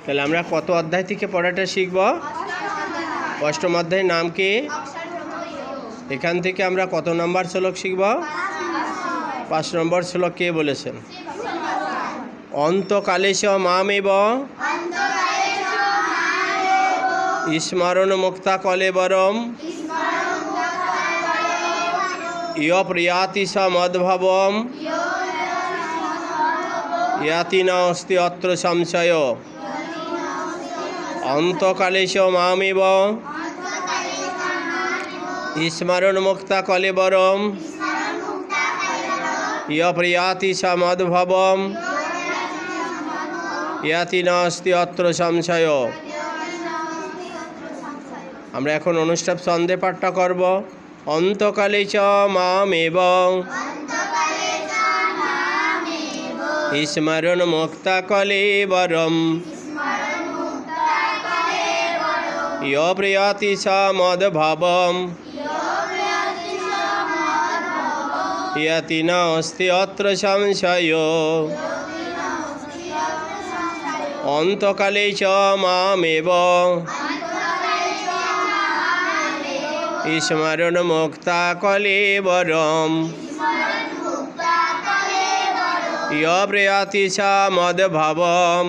তাহলে আমরা কত অধ্যায় থেকে পড়াটা শিখব? অষ্টম অধ্যায়ের নাম কি? এখান থেকে আমরা কত নম্বর শ্লোক শিখব? 5 নম্বর শ্লোক কে বলেছেন? অন্তকালেশ মামেব স্মরণ মুক্তা কলেবরম ইয় প্রিয়াতি স মদ্ভবম ইয়াতি নাস্তি অত্র সংশয়। অন্তকালেশ মামেব স্মরণ মুক্তা কলেবরম ইয় প্রিয়াতি স মদ্ভবম ইয়াতি নাস্তি অত্র সংশয়। আমরা এখন অনুষ্টাপ ছন্দে পাঠটা করব। অন্তকালে চ মামেব স্মরণ মুক্তা কলেবরম ইয় প্রিয়াতি স মদ্ভবম ইয়াতি নাস্তি অত্র সংশয়। অন্তকালে চ মামেব স্মরণ মুক্তা কলেবরম ইয় প্রিয়াতি স মদ্ভবম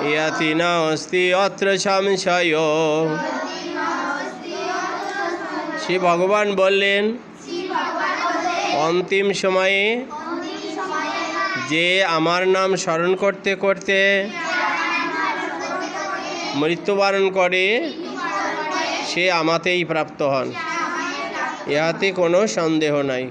ইয়াতি নাস্তি অত্র সংশয়। শ্রী ভগবান বললেন অন্তিম সময়ে যে আমার নাম স্মরণ করতে করতে মৃত্যুবরণ করে সে আমাতেই প্রাপ্ত হন, ইহাতে কোনো সন্দেহ নাই।